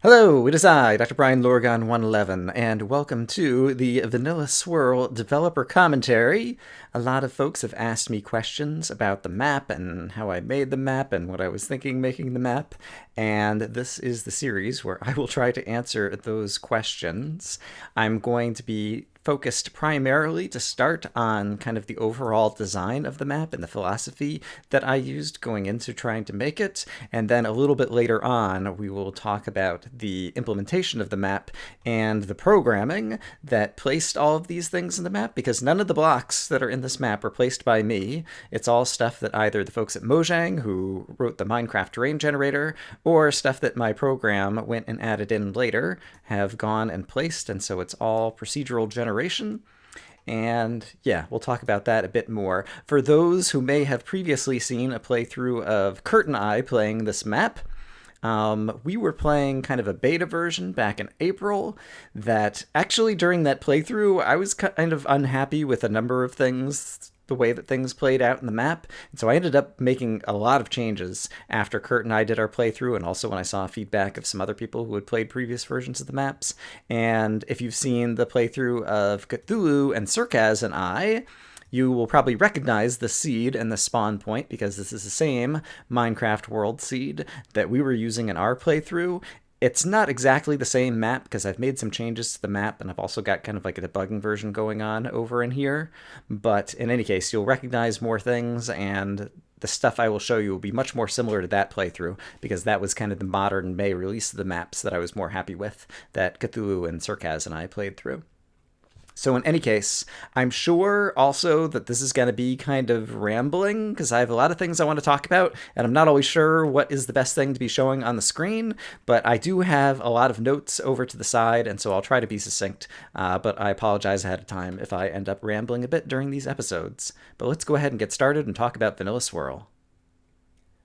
Hello, it is I, Dr. Brian Lorgon 111, and welcome to the Vanilla Swirl Developer Commentary. A lot of folks have asked me questions about the map and how I made the map and what I was thinking making the map, and this is the series where I will try to answer those questions. I'm going to be focused primarily to start on kind of the overall design of the map and the philosophy that I used going into trying to make it. And then a little bit later on, we will talk about the implementation of the map and the programming that placed all of these things in the map, because none of the blocks that are in this map were placed by me. It's all stuff that either the folks at Mojang, who wrote the Minecraft terrain generator, or stuff that my program went and added in later, have gone and placed, and so it's all procedural generation. And yeah, we'll talk about that a bit more. For those who may have previously seen a playthrough of Kurt and I playing this map, we were playing kind of a beta version back in April that actually during that playthrough, I was kind of unhappy with a number of things, the way that things played out in the map. And so I ended up making a lot of changes after Kurt and I did our playthrough, and also when I saw feedback of some other people who had played previous versions of the maps. And if you've seen the playthrough of Cthulhu and Circaz and I, you will probably recognize the seed and the spawn point, because this is the same Minecraft world seed that we were using in our playthrough. It's not exactly the same map because I've made some changes to the map, and I've also got kind of like a debugging version going on over in here. But in any case, you'll recognize more things, and the stuff I will show you will be much more similar to that playthrough, because that was kind of the modern May release of the maps that I was more happy with, that Cthulhu and Circaz and I played through. So in any case, I'm sure also that this is going to be kind of rambling because I have a lot of things I want to talk about, and I'm not always sure what is the best thing to be showing on the screen, but I do have a lot of notes over to the side, and so I'll try to be succinct, but I apologize ahead of time if I end up rambling a bit during these episodes. But let's go ahead and get started and talk about Vanilla Swirl.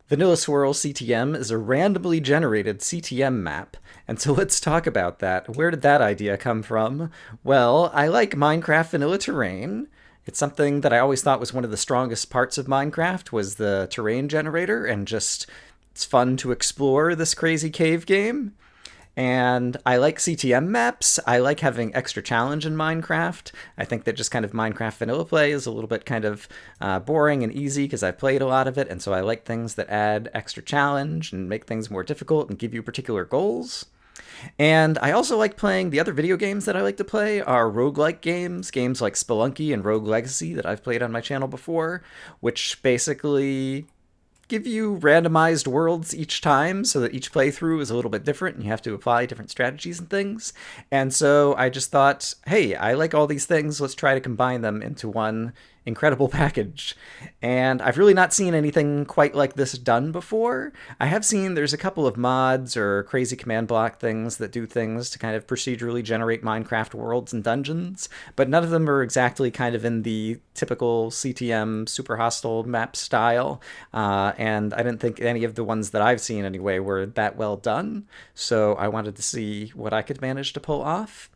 Vanilla Swirl CTM is a randomly generated CTM map, and so let's talk about that. Where did that idea come from? Well, I like Minecraft vanilla terrain. It's something that I always thought was one of the strongest parts of Minecraft, was the terrain generator, and just it's fun to explore this crazy cave game. And I like CTM maps. I like having extra challenge in Minecraft. I think that just kind of Minecraft vanilla play is a little bit kind of boring and easy because I've played a lot of it, and so I like things that add extra challenge and make things more difficult and give you particular goals. And I also like playing the other video games that I like to play are roguelike games, games like Spelunky and Rogue Legacy that I've played on my channel before, which basically give you randomized worlds each time so that each playthrough is a little bit different and you have to apply different strategies and things. And so I just thought, hey, I like all these things. Let's try to combine them into one incredible package. And I've really not seen anything quite like this done before. I have seen there's a couple of mods or crazy command block things that do things to kind of procedurally generate Minecraft worlds and dungeons, but none of them are exactly kind of in the typical CTM super hostile map style. And I didn't think any of the ones that I've seen anyway were that well done. So I wanted to see what I could manage to pull off.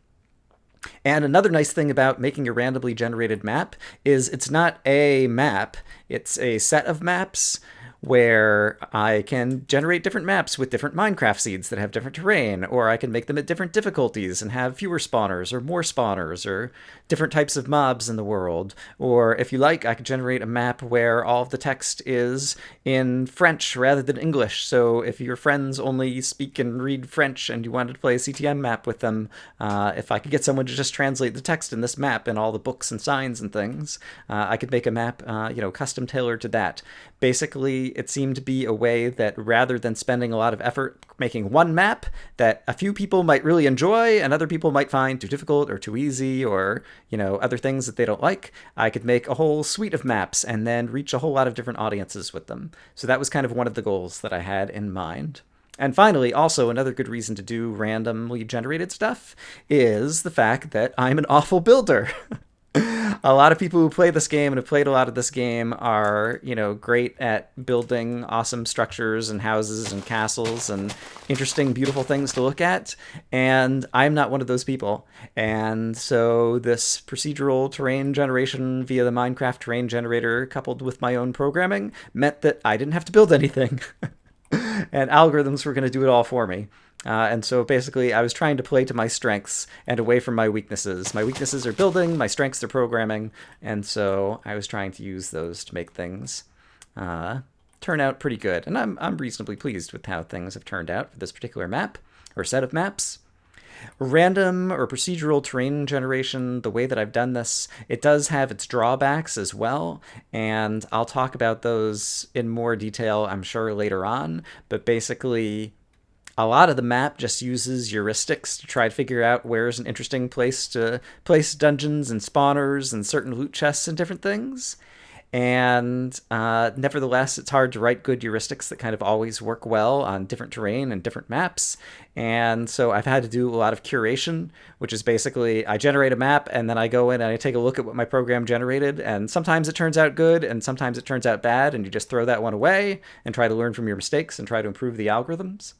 And another nice thing about making a randomly generated map is it's not a map, it's a set of maps where I can generate different maps with different Minecraft seeds that have different terrain, or I can make them at different difficulties and have fewer spawners or more spawners or different types of mobs in the world. Or if you like, I could generate a map where all of the text is in French rather than English. So if your friends only speak and read French and you wanted to play a CTM map with them, if I could get someone to just translate the text in this map and all the books and signs and things, I could make a map, custom tailored to that. Basically, it seemed to be a way that rather than spending a lot of effort making one map that a few people might really enjoy and other people might find too difficult or too easy or, other things that they don't like, I could make a whole suite of maps and then reach a whole lot of different audiences with them. So that was kind of one of the goals that I had in mind. And finally, also another good reason to do randomly generated stuff is the fact that I'm an awful builder. A lot of people who play this game and have played a lot of this game are, great at building awesome structures and houses and castles and interesting, beautiful things to look at. And I'm not one of those people. And so this procedural terrain generation via the Minecraft terrain generator coupled with my own programming meant that I didn't have to build anything. And algorithms were going to do it all for me. And so basically, I was trying to play to my strengths and away from my weaknesses. My weaknesses are building, my strengths are programming, and so I was trying to use those to make things turn out pretty good. And I'm reasonably pleased with how things have turned out for this particular map, or set of maps. Random or procedural terrain generation, the way that I've done this, it does have its drawbacks as well, and I'll talk about those in more detail, I'm sure, later on. But basically, a lot of the map just uses heuristics to try to figure out where's an interesting place to place dungeons and spawners and certain loot chests and different things. And nevertheless, it's hard to write good heuristics that kind of always work well on different terrain and different maps. And so I've had to do a lot of curation, which is basically I generate a map and then I go in and I take a look at what my program generated. And sometimes it turns out good and sometimes it turns out bad. And you just throw that one away and try to learn from your mistakes and try to improve the algorithms.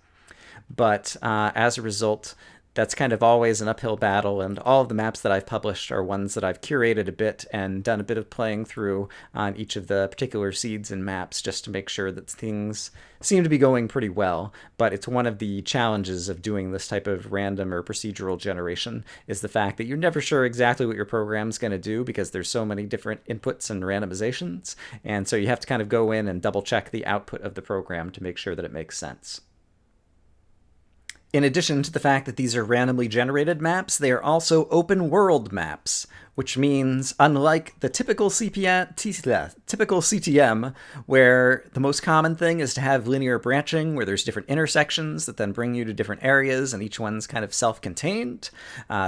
But as a result, that's kind of always an uphill battle, and all of the maps that I've published are ones that I've curated a bit and done a bit of playing through on each of the particular seeds and maps just to make sure that things seem to be going pretty well. But it's one of the challenges of doing this type of random or procedural generation is the fact that you're never sure exactly what your program's going to do because there's so many different inputs and randomizations, and so you have to kind of go in and double check the output of the program to make sure that it makes sense. In addition to the fact that these are randomly generated maps, they are also open world maps, which means unlike the typical CTM, where the most common thing is to have linear branching, where there's different intersections that then bring you to different areas, and each one's kind of self-contained.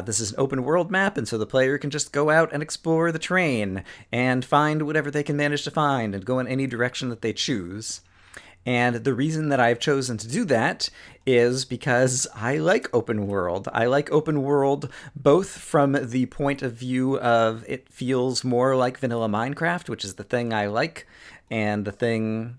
This is an open world map, and so the player can just go out and explore the terrain and find whatever they can manage to find and go in any direction that they choose. And the reason that I've chosen to do that is because I like open world. I like open world both from the point of view of it feels more like vanilla Minecraft, which is the thing I like, and the thing,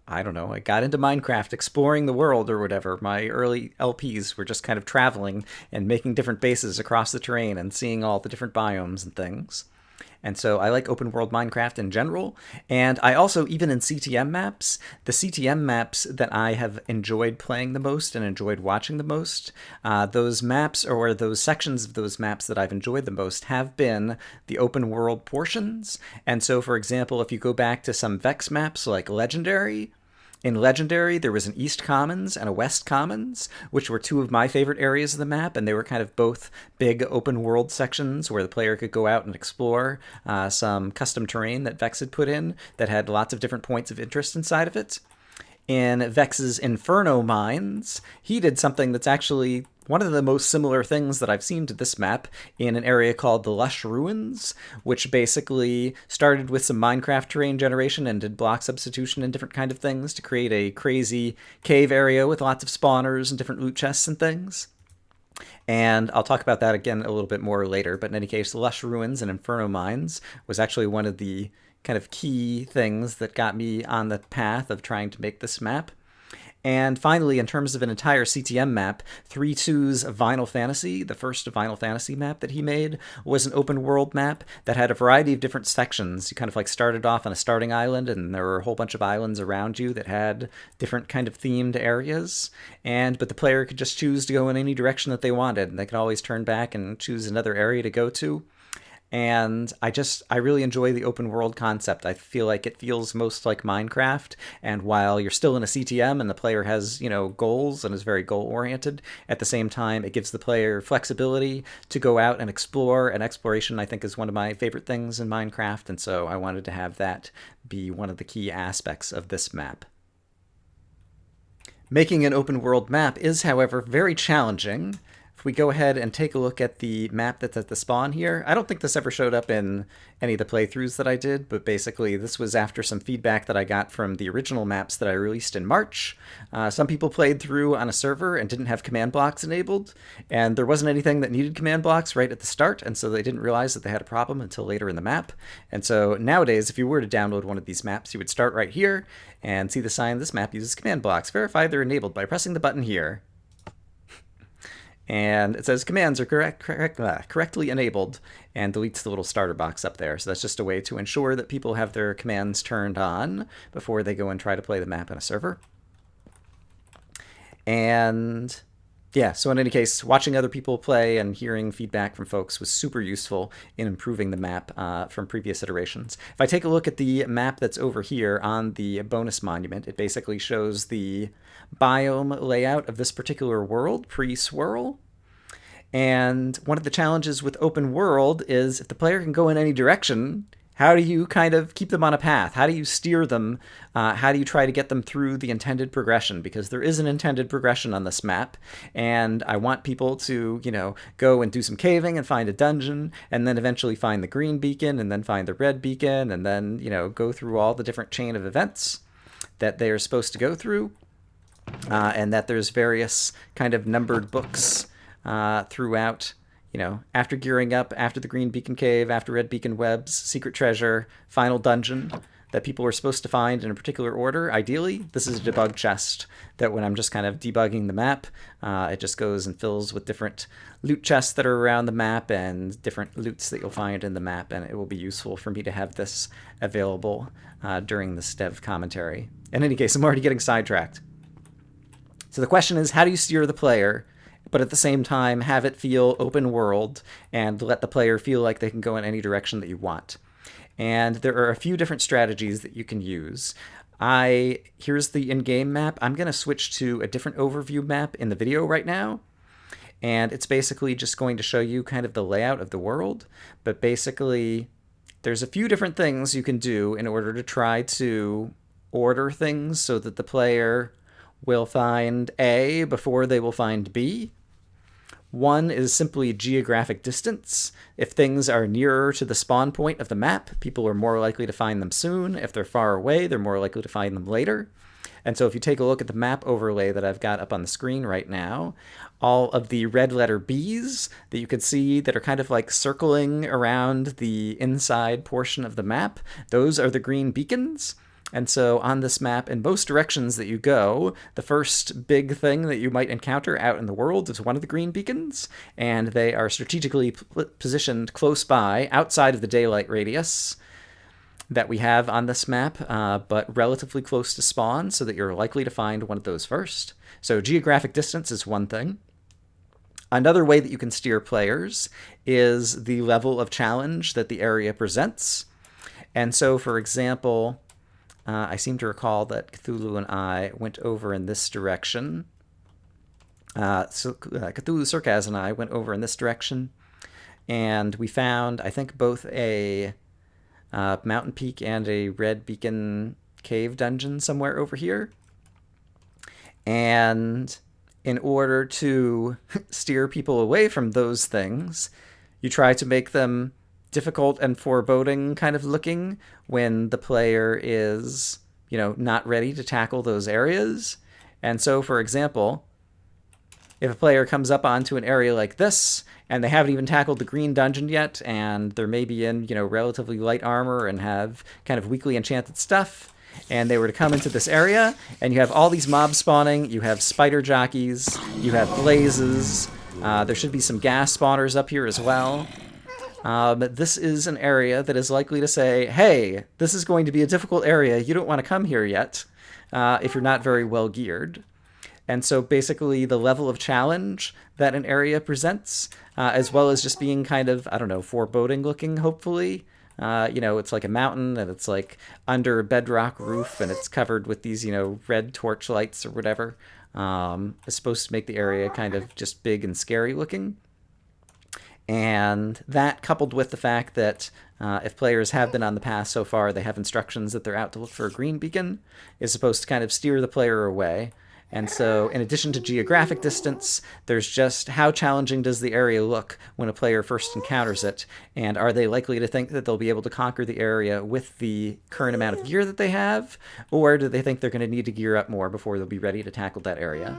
I don't know, I got into Minecraft exploring the world or whatever. My early LPs were just kind of traveling and making different bases across the terrain and seeing all the different biomes and things. And so I like open world Minecraft in general. And I also, even in CTM maps, the CTM maps that I have enjoyed playing the most and enjoyed watching the most, those maps or those sections of those maps that I've enjoyed the most have been the open world portions. And so, for example, if you go back to some Vex maps like Legendary, in Legendary, there was an East Commons and a West Commons, which were two of my favorite areas of the map, and they were kind of both big open world sections where the player could go out and explore some custom terrain that Vex had put in that had lots of different points of interest inside of it. In Vex's Inferno Mines, he did something that's actually one of the most similar things that I've seen to this map in an area called the Lush Ruins, which basically started with some Minecraft terrain generation and did block substitution and different kind of things to create a crazy cave area with lots of spawners and different loot chests and things. And I'll talk about that again a little bit more later, but in any case, Lush Ruins and Inferno Mines was actually one of the kind of key things that got me on the path of trying to make this map. And finally, in terms of an entire CTM map, 3.2's Vinyl Fantasy, the first Vinyl Fantasy map that he made, was an open world map that had a variety of different sections. You kind of like started off on a starting island, and there were a whole bunch of islands around you that had different kind of themed areas. But the player could just choose to go in any direction that they wanted, and they could always turn back and choose another area to go to. And I really enjoy the open world concept. I feel like it feels most like Minecraft, and while you're still in a CTM and the player has, goals and is very goal oriented, at the same time it gives the player flexibility to go out and explore, and exploration I think is one of my favorite things in Minecraft, and so I wanted to have that be one of the key aspects of this map. Making an open world map is, however, very challenging. If we go ahead and take a look at the map that's at the spawn here, I don't think this ever showed up in any of the playthroughs that I did, but basically this was after some feedback that I got from the original maps that I released in March. Some people played through on a server and didn't have command blocks enabled, and there wasn't anything that needed command blocks right at the start, and so they didn't realize that they had a problem until later in the map. And so nowadays, if you were to download one of these maps, you would start right here and see the sign, "This map uses command blocks. Verify they're enabled by pressing the button here." And it says commands are correctly enabled, and deletes the little starter box up there. So that's just a way to ensure that people have their commands turned on before they go and try to play the map on a server. And Yeah, so in any case, watching other people play and hearing feedback from folks was super useful in improving the map from previous iterations. If I take a look at the map that's over here on the bonus monument, it basically shows the biome layout of this particular world, pre-swirl. And one of the challenges with open world is if the player can go in any direction, how do you kind of keep them on a path? How do you steer them? How do you try to get them through the intended progression? Because there is an intended progression on this map, and I want people to, go and do some caving and find a dungeon, and then eventually find the green beacon, and then find the red beacon, and then, go through all the different chain of events that they are supposed to go through, and that there's various kind of numbered books throughout. After gearing up, after the Green Beacon Cave, after Red Beacon Webs, Secret Treasure, Final Dungeon, that people are supposed to find in a particular order. Ideally, this is a debug chest that when I'm just kind of debugging the map, it just goes and fills with different loot chests that are around the map and different loots that you'll find in the map, and it will be useful for me to have this available during this dev commentary. In any case, I'm already getting sidetracked. So the question is, how do you steer the player but at the same time have it feel open world and let the player feel like they can go in any direction that you want? And there are a few different strategies that you can use. Here's the in-game map. I'm going to switch to a different overview map in the video right now. And it's basically just going to show you kind of the layout of the world. But basically, there's a few different things you can do in order to try to order things so that the player will find A before they will find B. One is simply geographic distance. If things are nearer to the spawn point of the map, people are more likely to find them soon. If they're far away, they're more likely to find them later. And so if you take a look at the map overlay that I've got up on the screen right now, all of the red letter Bs that you can see that are kind of like circling around the inside portion of the map, those are the green beacons. And so on this map, in most directions that you go, the first big thing that you might encounter out in the world is one of the green beacons, and they are strategically positioned close by, outside of the daylight radius that we have on this map, but relatively close to spawn, so that you're likely to find one of those first. So geographic distance is one thing. Another way that you can steer players is the level of challenge that the area presents. And so, for example, I seem to recall that Cthulhu and I went over in this direction. Cthulhu Circaz and I went over in this direction, and we found, I think, both a Mountain Peak and a Red Beacon Cave dungeon somewhere over here. And in order to steer people away from those things, you try to make them difficult and foreboding kind of looking when the player is, not ready to tackle those areas. And so, for example, if a player comes up onto an area like this and they haven't even tackled the green dungeon yet, and they're maybe in, relatively light armor and have kind of weakly enchanted stuff, and they were to come into this area, and you have all these mobs spawning, you have spider jockeys, you have blazes, there should be some gas spawners up here as well. This is an area that is likely to say, hey, this is going to be a difficult area. You don't want to come here yet if you're not very well geared. And so basically the level of challenge that an area presents, as well as just being kind of, foreboding looking, hopefully. It's like a mountain and it's like under a bedrock roof and it's covered with these, red torch lights or whatever. Is supposed to make the area kind of just big and scary looking. And that, coupled with the fact that if players have been on the path so far, they have instructions that they're out to look for a green beacon, is supposed to kind of steer the player away. And so, in addition to geographic distance, there's just how challenging does the area look when a player first encounters it, and are they likely to think that they'll be able to conquer the area with the current amount of gear that they have, or do they think they're going to need to gear up more before they'll be ready to tackle that area?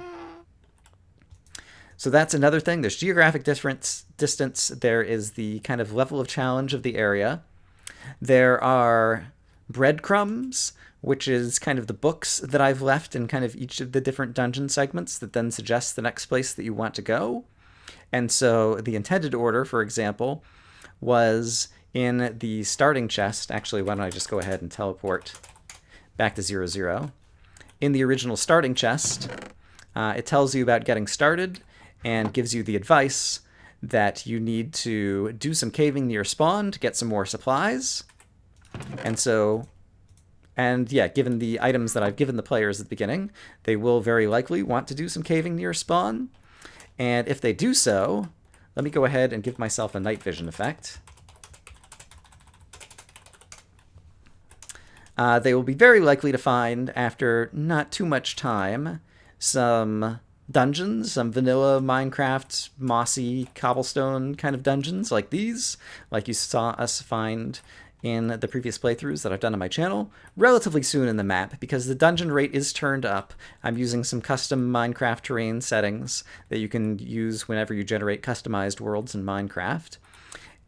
So that's another thing. There's geographic distance. There is the kind of level of challenge of the area. There are breadcrumbs, which is kind of the books that I've left in kind of each of the different dungeon segments that then suggest the next place that you want to go. And so the intended order, for example, was in the starting chest. Actually, why don't I just go ahead and teleport back to 00. In the original starting chest, it tells you about getting started. and gives you the advice that you need to do some caving near spawn to get some more supplies. And yeah, given the items that I've given the players at the beginning, they will very likely want to do some caving near spawn. And if they do so, let me go ahead and give myself a night vision effect. They will be very likely to find, after not too much time, some dungeons, some vanilla Minecraft, mossy, cobblestone kind of dungeons like these, like you saw us find in the previous playthroughs that I've done on my channel, relatively soon in the map, because the dungeon rate is turned up. I'm using some custom Minecraft terrain settings that you can use whenever you generate customized worlds in Minecraft.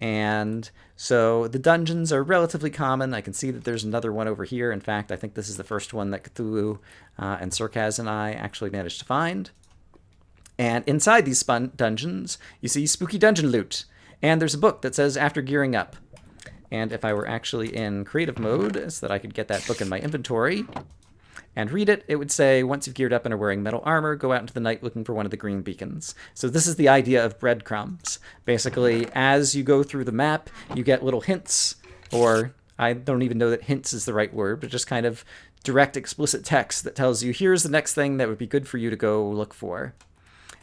And so the dungeons are relatively common. I can see that there's another one over here. In fact, I think this is the first one that Cthulhu and Surkaz and I actually managed to find. And inside these dungeons, you see spooky dungeon loot. And there's a book that says after gearing up. And if I were actually in creative mode, so that I could get that book in my inventory and read it, it would say, once you've geared up and are wearing metal armor, go out into the night looking for one of the green beacons. So this is the idea of breadcrumbs. Basically, as you go through the map, you get little hints, or I don't even know that hints is the right word, but just kind of direct, explicit text that tells you, here's the next thing that would be good for you to go look for.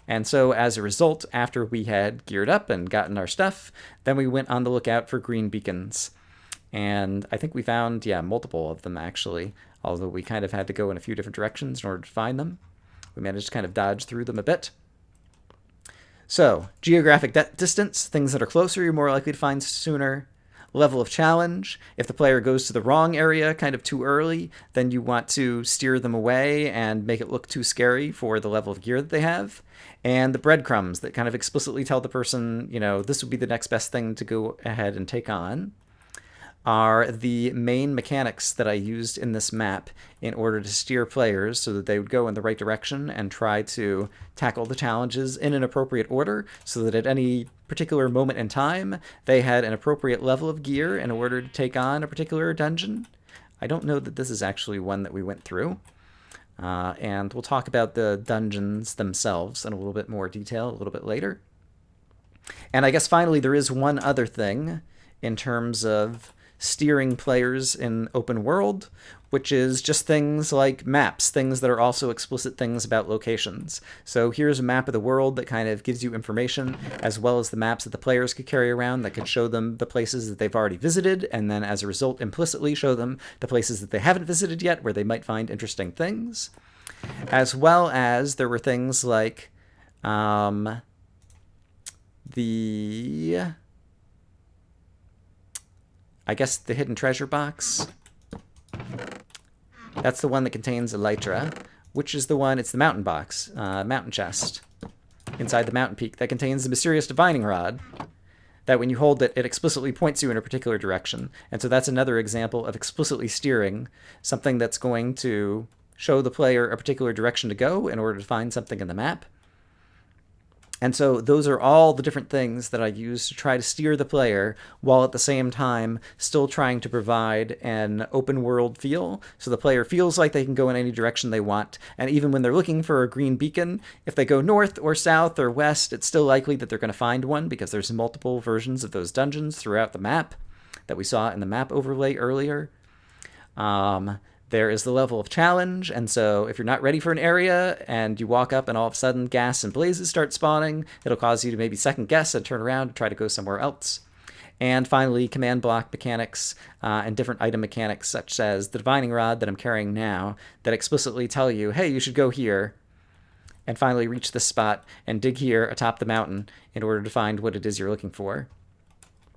And so as a result, after we had geared up and gotten our stuff, then we went on the lookout for green beacons. And I think we found, yeah, multiple of them actually, although we kind of had to go in a few different directions in order to find them. We managed to kind of dodge through them a bit. So, geographic distance, things that are closer you're more likely to find sooner. Level of challenge, if the player goes to the wrong area kind of too early, then you want to steer them away and make it look too scary for the level of gear that they have. And the breadcrumbs that kind of explicitly tell the person, you know, this would be the next best thing to go ahead and take on, are the main mechanics that I used in this map in order to steer players so that they would go in the right direction and try to tackle the challenges in an appropriate order, so that at any particular moment in time, they had an appropriate level of gear in order to take on a particular dungeon. I don't know that this is actually one that we went through. And we'll talk about the dungeons themselves in a little bit more detail a little bit later. And I guess finally there is one other thing in terms of steering players in open world, which is just things like maps, things that are also explicit things about locations. So here's a map of the world that kind of gives you information, as well as the maps that the players could carry around that could show them the places that they've already visited, and then as a result implicitly show them the places that they haven't visited yet where they might find interesting things. As well as there were things like I guess the hidden treasure box. That's the one that contains elytra, which is the one, it's the mountain box, mountain chest, inside the mountain peak, that contains the mysterious divining rod, that when you hold it, it explicitly points you in a particular direction. And so that's another example of explicitly steering, something that's going to show the player a particular direction to go in order to find something in the map. And so those are all the different things that I use to try to steer the player, while at the same time still trying to provide an open world feel, so the player feels like they can go in any direction they want. And even when they're looking for a green beacon, if they go north or south or west, it's still likely that they're going to find one, because there's multiple versions of those dungeons throughout the map that we saw in the map overlay earlier. There is the level of challenge, and so if you're not ready for an area and you walk up and all of a sudden gas and blazes start spawning, it'll cause you to maybe second guess and turn around and try to go somewhere else. And finally, command block mechanics and different item mechanics, such as the divining rod that I'm carrying now, that explicitly tell you, hey, you should go here, and finally reach this spot and dig here atop the mountain in order to find what it is you're looking for.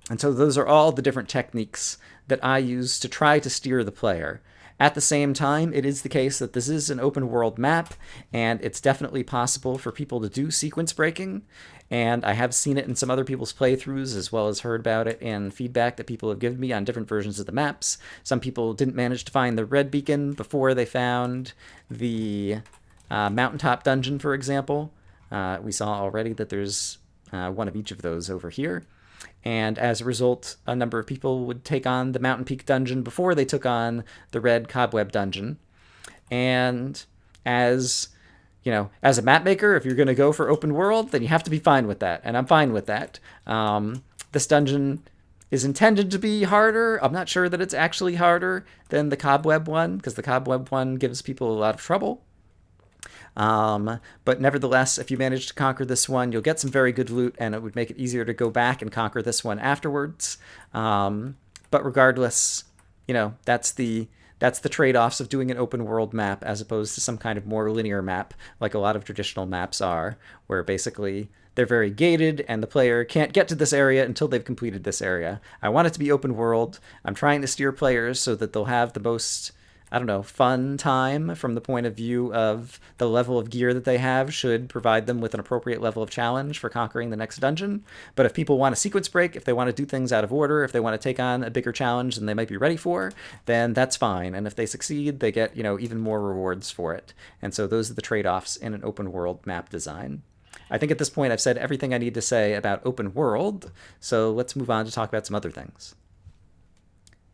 And so those are all the different techniques that I use to try to steer the player. At the same time, it is the case that this is an open world map, and it's definitely possible for people to do sequence breaking, and I have seen it in some other people's playthroughs, as well as heard about it in feedback that people have given me on different versions of the maps. Some people didn't manage to find the red beacon before they found the mountaintop dungeon, for example. We saw already that there's one of each of those over here. And as a result, a number of people would take on the Mountain Peak dungeon before they took on the Red Cobweb dungeon. And as as a map maker, if you're going to go for open world, then you have to be fine with that, and I'm fine with that. This dungeon is intended to be harder. I'm not sure that it's actually harder than the Cobweb one, because the Cobweb one gives people a lot of trouble. But nevertheless, if you manage to conquer this one, you'll get some very good loot, and it would make it easier to go back and conquer this one afterwards. But regardless, that's the trade-offs of doing an open world map as opposed to some kind of more linear map, like a lot of traditional maps are, where basically they're very gated and the player can't get to this area until they've completed this area. I want it to be open world. I'm trying to steer players so that they'll have the most, fun time from the point of view of the level of gear that they have should provide them with an appropriate level of challenge for conquering the next dungeon. But if people want a sequence break, if they want to do things out of order, if they want to take on a bigger challenge than they might be ready for, then that's fine. And if they succeed, they get, even more rewards for it. And so those are the trade-offs in an open world map design. I think at this point I've said everything I need to say about open world, so let's move on to talk about some other things.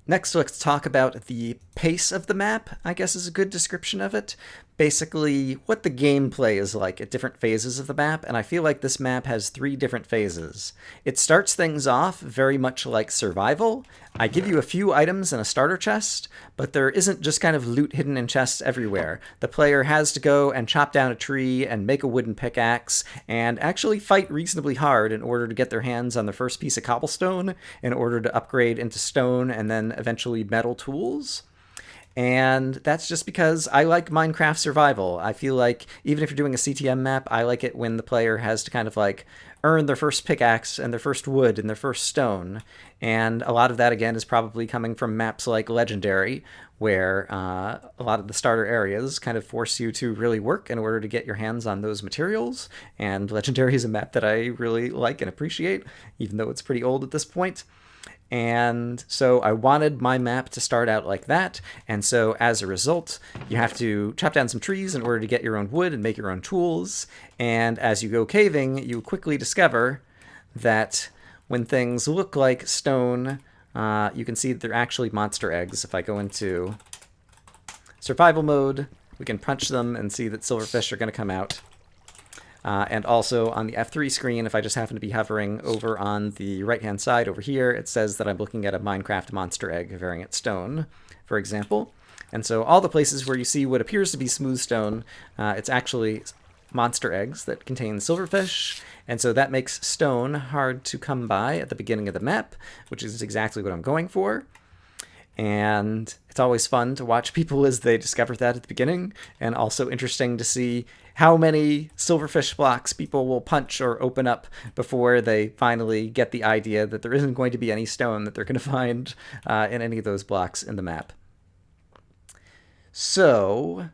Next, let's talk about the pace of the map, I guess is a good description of it. Basically, what the gameplay is like at different phases of the map, and I feel like this map has 3 different phases. It starts things off very much like survival. I give you a few items in a starter chest, but there isn't just kind of loot hidden in chests everywhere. The player has to go and chop down a tree and make a wooden pickaxe and actually fight reasonably hard in order to get their hands on the first piece of cobblestone in order to upgrade into stone and then eventually metal tools. And that's just because I like Minecraft survival. I feel like even if you're doing a CTM map, I like it when the player has to kind of like earn their first pickaxe and their first wood and their first stone. And a lot of that, again, is probably coming from maps like Legendary, where a lot of the starter areas kind of force you to really work in order to get your hands on those materials. And Legendary is a map that I really like and appreciate, even though it's pretty old at this point. And so I wanted my map to start out like that, and so as a result, you have to chop down some trees in order to get your own wood and make your own tools, and as you go caving, you quickly discover that when things look like stone, you can see that they're actually monster eggs. If I go into survival mode, we can punch them and see that silverfish are going to come out. And also on the F3 screen, if I just happen to be hovering over on the right-hand side over here, it says that I'm looking at a Minecraft monster egg variant stone, for example. And so all the places where you see what appears to be smooth stone, it's actually monster eggs that contain silverfish. And so that makes stone hard to come by at the beginning of the map, which is exactly what I'm going for. And it's always fun to watch people as they discover that at the beginning, and also interesting to see how many silverfish blocks people will punch or open up before they finally get the idea that there isn't going to be any stone that they're going to find in any of those blocks in the map. So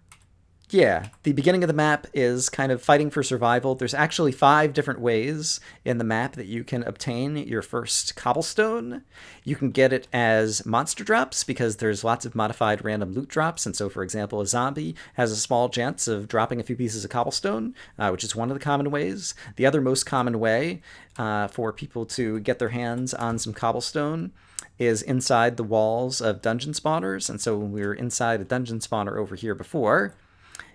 yeah, the beginning of the map is kind of fighting for survival. There's actually 5 different ways in the map that you can obtain your first cobblestone. You can get it as monster drops because there's lots of modified random loot drops. And so, for example, a zombie has a small chance of dropping a few pieces of cobblestone, which is one of the common ways. The other most common way for people to get their hands on some cobblestone is inside the walls of dungeon spawners. And so when we were inside a dungeon spawner over here before,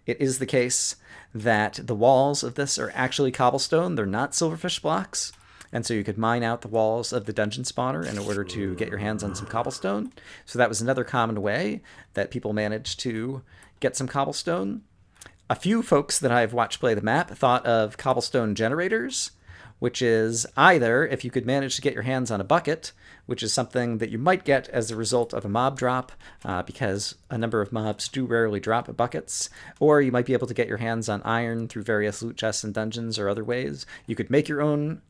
it is the case that the walls of this are actually cobblestone. They're not silverfish blocks. And so you could mine out the walls of the dungeon spawner in order to get your hands on some cobblestone. So that was another common way that people managed to get some cobblestone. A few folks that I've watched play the map thought of cobblestone generators, which is either if you could manage to get your hands on a bucket, which is something that you might get as a result of a mob drop, because a number of mobs do rarely drop buckets, or you might be able to get your hands on iron through various loot chests and dungeons or other ways. You could make your own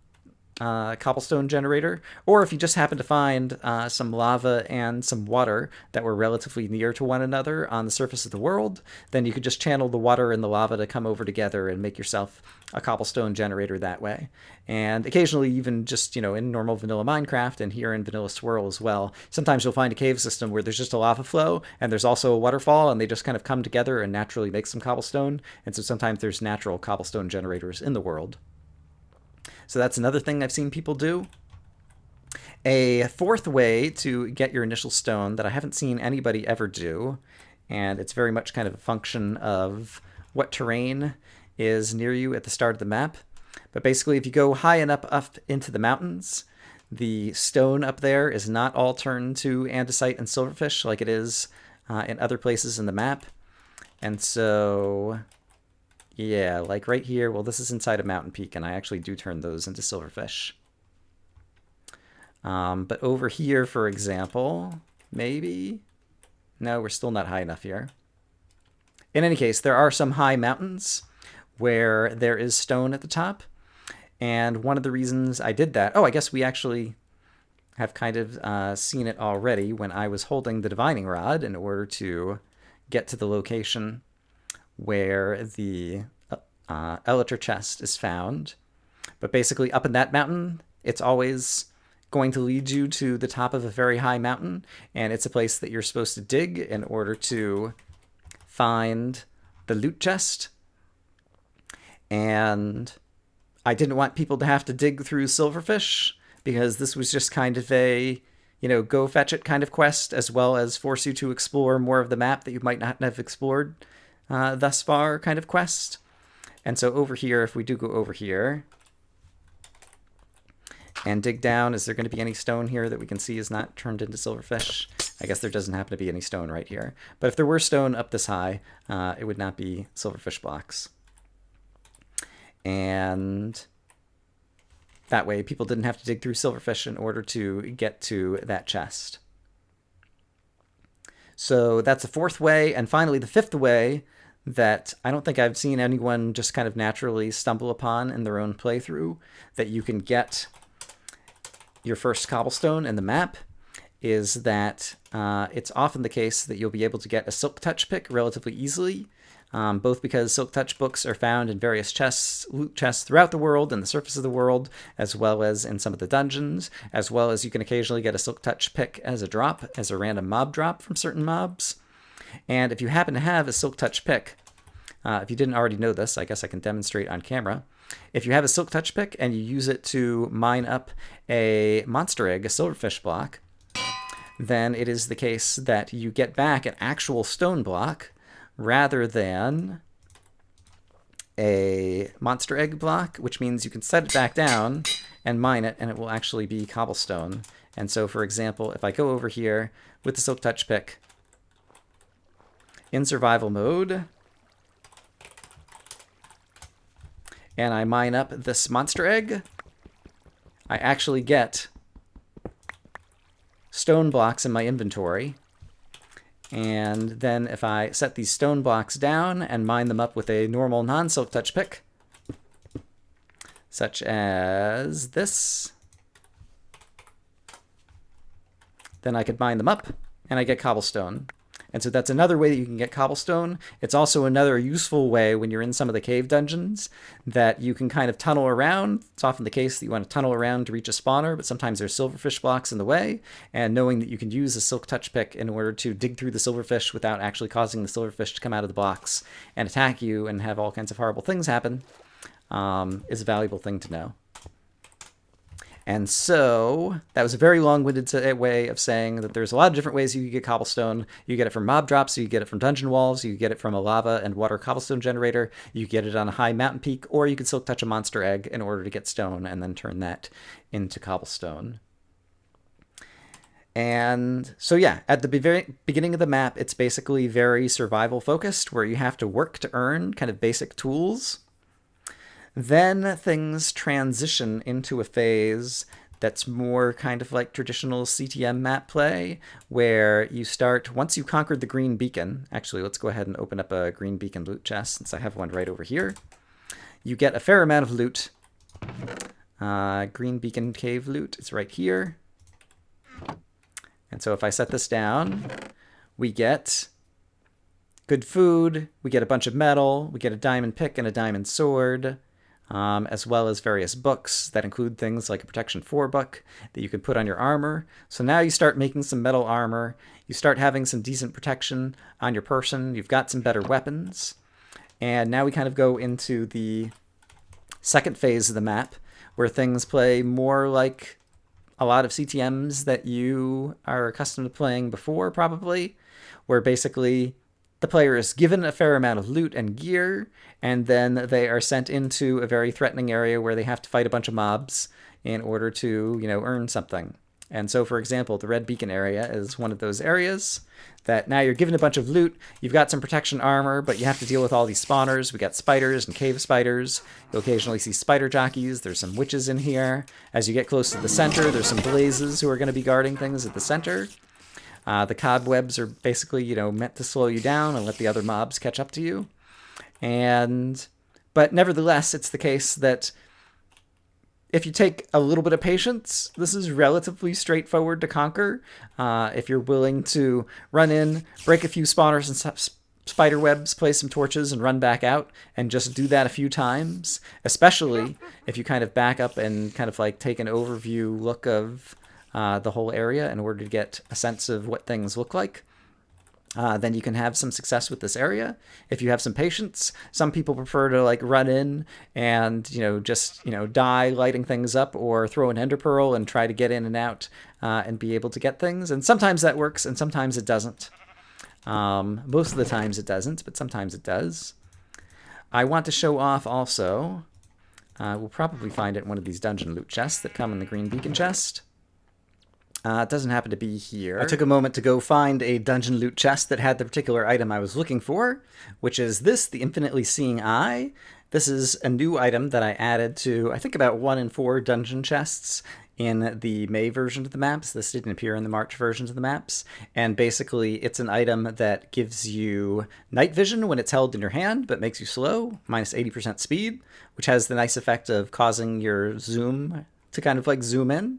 cobblestone generator, or if you just happen to find some lava and some water that were relatively near to one another on the surface of the world, then you could just channel the water and the lava to come over together and make yourself a cobblestone generator that way. And occasionally even just, in normal vanilla Minecraft and here in vanilla Swirl as well, sometimes you'll find a cave system where there's just a lava flow and there's also a waterfall and they just kind of come together and naturally make some cobblestone. And so sometimes there's natural cobblestone generators in the world. So that's another thing I've seen people do. A fourth way to get your initial stone that I haven't seen anybody ever do, and it's very much kind of a function of what terrain is near you at the start of the map. But basically, if you go high enough up into the mountains, the stone up there is not all turned to andesite and silverfish like it is in other places in the map. And so, yeah, like right here, well, this is inside a mountain peak, and I actually do turn those into silverfish. But over here, for example, maybe? No, we're still not high enough here. In any case, there are some high mountains where there is stone at the top. And one of the reasons I did that, oh, I guess we actually have kind of seen it already when I was holding the divining rod in order to get to the location where the elytra chest is found. But basically up in that mountain, it's always going to lead you to the top of a very high mountain, and it's a place that you're supposed to dig in order to find the loot chest. And I didn't want people to have to dig through silverfish, because this was just kind of a, go fetch it kind of quest, as well as force you to explore more of the map that you might not have explored thus far kind of quest. And so over here, if we do go over here and dig down, is there going to be any stone here that we can see is not turned into silverfish? I guess there doesn't happen to be any stone right here. But if there were stone up this high, it would not be silverfish blocks. And that way people didn't have to dig through silverfish in order to get to that chest. So that's the fourth way. And finally, the fifth way that I don't think I've seen anyone just kind of naturally stumble upon in their own playthrough, that you can get your first cobblestone in the map, is that it's often the case that you'll be able to get a silk touch pick relatively easily, both because silk touch books are found in various chests, loot chests throughout the world and the surface of the world, as well as in some of the dungeons, as well as you can occasionally get a silk touch pick as a drop, as a random mob drop from certain mobs. And if you happen to have a silk touch pick, if you didn't already know this, I guess I can demonstrate on camera. If you have a silk touch pick and you use it to mine up a monster egg, a silverfish block, then it is the case that you get back an actual stone block rather than a monster egg block, which means you can set it back down and mine it, and it will actually be cobblestone. And so, for example, if I go over here with the silk touch pick in survival mode, and I mine up this monster egg, I actually get stone blocks in my inventory. And then if I set these stone blocks down and mine them up with a normal non-silk touch pick, such as this, then I could mine them up and I get cobblestone. And so that's another way that you can get cobblestone. It's also another useful way when you're in some of the cave dungeons that you can kind of tunnel around. It's often the case that you want to tunnel around to reach a spawner, but sometimes there's silverfish blocks in the way. And knowing that you can use a silk touch pick in order to dig through the silverfish without actually causing the silverfish to come out of the box and attack you and have all kinds of horrible things happen is a valuable thing to know. And so that was a very long-winded way of saying that there's a lot of different ways you can get cobblestone. You get it from mob drops, you get it from dungeon walls, you get it from a lava and water cobblestone generator, you get it on a high mountain peak, or you can silk touch a monster egg in order to get stone and then turn that into cobblestone. And so yeah, at the very beginning of the map, it's basically very survival focused, where you have to work to earn kind of basic tools. Then things transition into a phase that's more kind of like traditional CTM map play, where you start, once you've conquered the green beacon, actually let's go ahead and open up a green beacon loot chest since I have one right over here. You get a fair amount of loot. Green beacon cave loot is right here. And so if I set this down, we get good food, we get a bunch of metal, we get a diamond pick and a diamond sword, as well as various books that include things like a Protection 4 book that you can put on your armor. So now you start making some metal armor, you start having some decent protection on your person, you've got some better weapons, and now we kind of go into the second phase of the map, where things play more like a lot of CTMs that you are accustomed to playing before, probably, where basically the player is given a fair amount of loot and gear, and then they are sent into a very threatening area where they have to fight a bunch of mobs in order to, earn something. And so, for example, the red beacon area is one of those areas that now you're given a bunch of loot, you've got some protection armor, but you have to deal with all these spawners. We got spiders and cave spiders. You'll occasionally see spider jockeys. There's some witches in here. As you get close to the center, there's some blazes who are going to be guarding things at the center. The cobwebs are basically, meant to slow you down and let the other mobs catch up to you. But nevertheless, it's the case that if you take a little bit of patience, this is relatively straightforward to conquer. If you're willing to run in, break a few spawners and spider webs, place some torches, and run back out, and just do that a few times, especially if you kind of back up and kind of like take an overview look of the whole area in order to get a sense of what things look like. Then you can have some success with this area if you have some patience. Some people prefer to like run in and just die lighting things up, or throw an ender pearl and try to get in and out and be able to get things. And sometimes that works, and sometimes it doesn't. Most of the times it doesn't, but sometimes it does. I want to show off also. We'll probably find it in one of these dungeon loot chests that come in the green beacon chest. It doesn't happen to be here. I took a moment to go find a dungeon loot chest that had the particular item I was looking for, which is this, the Infinitely Seeing Eye. This is a new item that I added to, I think, about 1 in 4 dungeon chests in the May version of the maps. This didn't appear in the March versions of the maps. And basically, it's an item that gives you night vision when it's held in your hand, but makes you slow, minus 80% speed, which has the nice effect of causing your zoom to kind of like zoom in.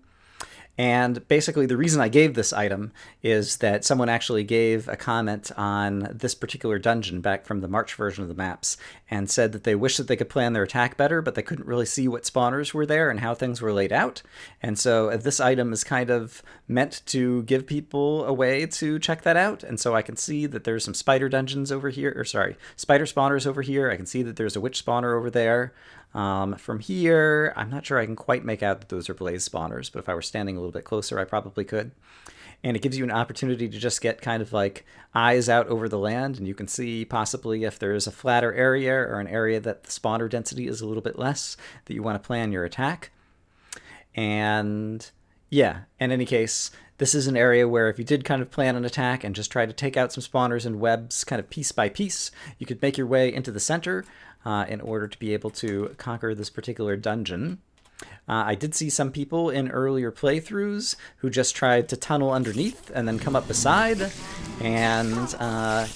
And basically the reason I gave this item is that someone actually gave a comment on this particular dungeon back from the March version of the maps and said that they wish that they could plan their attack better, but they couldn't really see what spawners were there and how things were laid out. And so this item is kind of meant to give people a way to check that out. And so I can see that there's some spider dungeons over here, or sorry, spider spawners over here. I can see that there's a witch spawner over there. From here, I'm not sure I can quite make out that those are blaze spawners, but if I were standing a little bit closer, I probably could. And it gives you an opportunity to just get kind of like eyes out over the land, and you can see possibly if there's a flatter area or an area that the spawner density is a little bit less, that you want to plan your attack. And yeah, in any case, this is an area where if you did kind of plan an attack and just try to take out some spawners and webs kind of piece by piece, you could make your way into the center in order to be able to conquer this particular dungeon. I did see some people in earlier playthroughs who just tried to tunnel underneath and then come up beside. And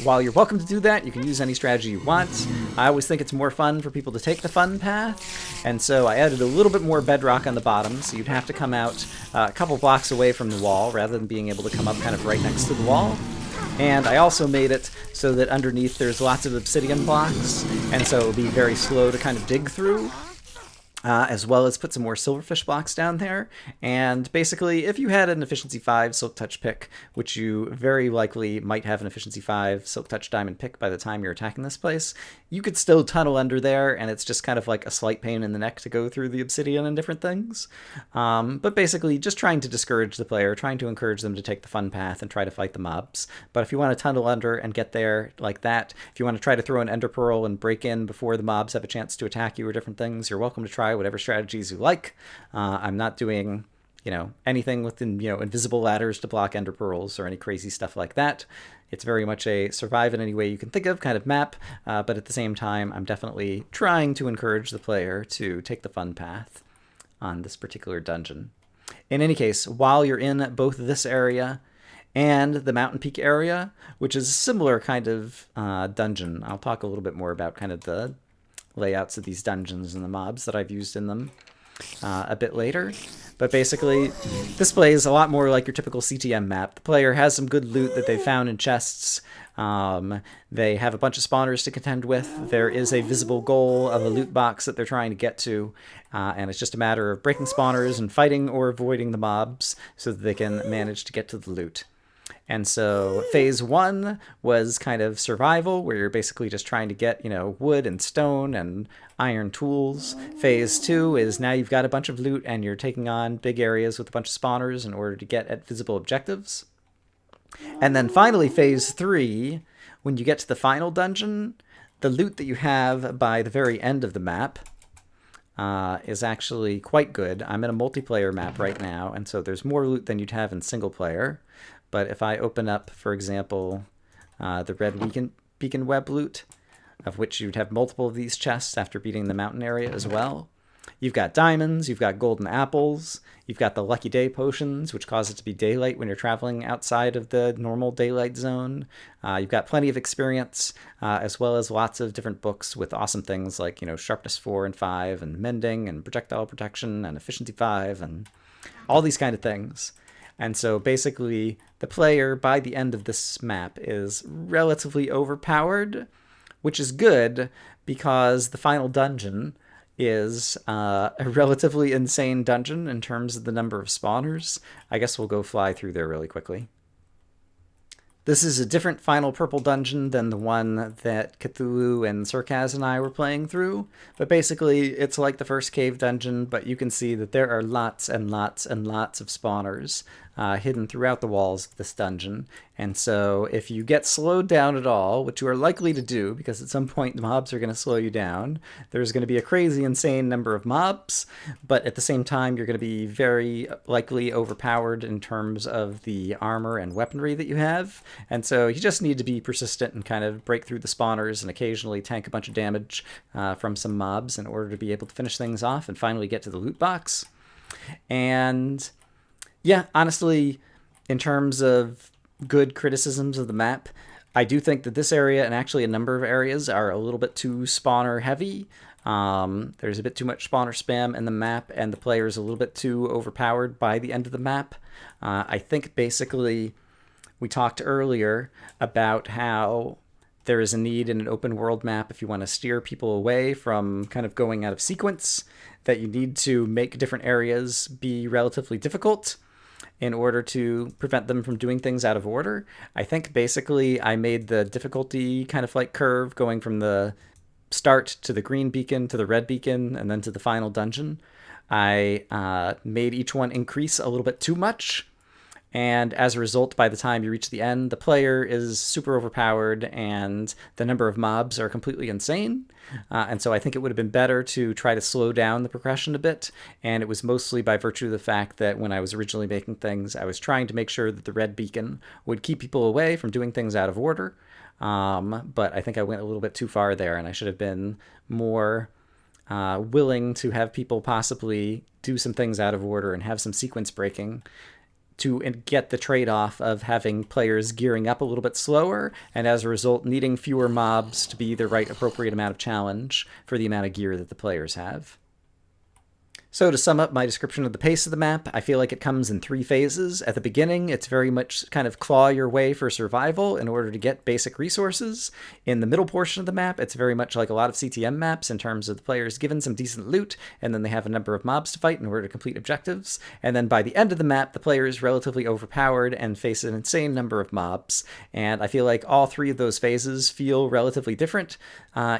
while you're welcome to do that, you can use any strategy you want. I always think it's more fun for people to take the fun path. And so I added a little bit more bedrock on the bottom, so you'd have to come out a couple blocks away from the wall rather than being able to come up kind of right next to the wall. And I also made it so that underneath there's lots of obsidian blocks, and so it'll be very slow to kind of dig through. As well as put some more silverfish blocks down there. And basically, if you had an efficiency 5 silk touch pick, which you very likely might have an efficiency 5 silk touch diamond pick by the time you're attacking this place, you could still tunnel under there, and it's just kind of like a slight pain in the neck to go through the obsidian and different things. But basically, just trying to discourage the player, trying to encourage them to take the fun path and try to fight the mobs. But if you want to tunnel under and get there like that, if you want to try to throw an ender pearl and break in before the mobs have a chance to attack you or different things, you're welcome to try whatever strategies you like. I'm not doing, anything with, invisible ladders to block ender pearls or any crazy stuff like that. It's very much a survive in any way you can think of kind of map, but at the same time, I'm definitely trying to encourage the player to take the fun path on this particular dungeon. In any case, while you're in both this area and the Mountain Peak area, which is a similar kind of dungeon, I'll talk a little bit more about kind of the layouts of these dungeons and the mobs that I've used in them a bit later. But basically, this plays a lot more like your typical CTM map. The player has some good loot that they found in chests. They have a bunch of spawners to contend with. There is a visible goal of a loot box that they're trying to get to, and it's just a matter of breaking spawners and fighting or avoiding the mobs so that they can manage to get to the loot. And so phase 1 was kind of survival, where you're basically just trying to get, wood and stone and iron tools. Phase 2 is now you've got a bunch of loot and you're taking on big areas with a bunch of spawners in order to get at visible objectives. And then finally phase 3 when you get to the final dungeon, the loot that you have by the very end of the map is actually quite good. I'm in a multiplayer map right now, and so there's more loot than you'd have in single player. But if I open up, for example, the red beacon web loot, of which you'd have multiple of these chests after beating the mountain area as well. You've got diamonds, you've got golden apples, you've got the lucky day potions, which cause it to be daylight when you're traveling outside of the normal daylight zone. You've got plenty of experience, as well as lots of different books with awesome things like, sharpness 4 and 5, and mending, and projectile protection, and efficiency 5, and all these kind of things. And so basically, the player, by the end of this map, is relatively overpowered, which is good because the final dungeon is a relatively insane dungeon in terms of the number of spawners. I guess we'll go fly through there really quickly. This is a different final purple dungeon than the one that Cthulhu and Circaz and I were playing through, but basically it's like the first cave dungeon, but you can see that there are lots and lots and lots of spawners hidden throughout the walls of this dungeon. And so if you get slowed down at all, which you are likely to do because at some point the mobs are going to slow you down, there's going to be a crazy insane number of mobs, but at the same time you're going to be very likely overpowered in terms of the armor and weaponry that you have. And so you just need to be persistent and kind of break through the spawners and occasionally tank a bunch of damage from some mobs in order to be able to finish things off and finally get to the loot box. And yeah, honestly, in terms of good criticisms of the map, I do think that this area and actually a number of areas are a little bit too spawner heavy. There's a bit too much spawner spam in the map, and the player is a little bit too overpowered by the end of the map. I think basically we talked earlier about how there is a need in an open world map if you want to steer people away from kind of going out of sequence, that you need to make different areas be relatively difficult in order to prevent them from doing things out of order. I think basically I made the difficulty kind of like curve going from the start to the green beacon to the red beacon and then to the final dungeon. I made each one increase a little bit too much. And as a result, by the time you reach the end, the player is super overpowered and the number of mobs are completely insane. And so I think it would have been better to try to slow down the progression a bit. And it was mostly by virtue of the fact that when I was originally making things, I was trying to make sure that the red beacon would keep people away from doing things out of order. But I think I went a little bit too far there, and I should have been more willing to have people possibly do some things out of order and have some sequence breaking to get the trade-off of having players gearing up a little bit slower, and as a result needing fewer mobs to be the right appropriate amount of challenge for the amount of gear that the players have. So to sum up my description of the pace of the map, I feel like it comes in 3 phases. At the beginning, it's very much kind of claw your way for survival in order to get basic resources. In the middle portion of the map, it's very much like a lot of CTM maps in terms of the players given some decent loot, and then they have a number of mobs to fight in order to complete objectives. And then by the end of the map, the player is relatively overpowered and face an insane number of mobs. And I feel like all 3 of those phases feel relatively different.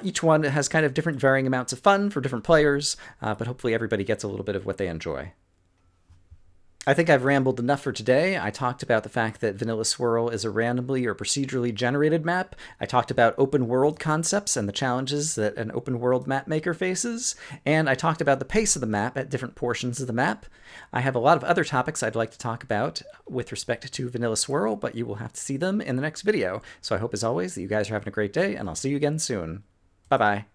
Each one has kind of different varying amounts of fun for different players, but hopefully everybody gets a little bit of what they enjoy. I think I've rambled enough for today. I talked about the fact that Vanilla Swirl is a randomly or procedurally generated map. I talked about open world concepts and the challenges that an open world map maker faces. And I talked about the pace of the map at different portions of the map. I have a lot of other topics I'd like to talk about with respect to Vanilla Swirl, but you will have to see them in the next video. So I hope as always that you guys are having a great day, and I'll see you again soon. Bye-bye.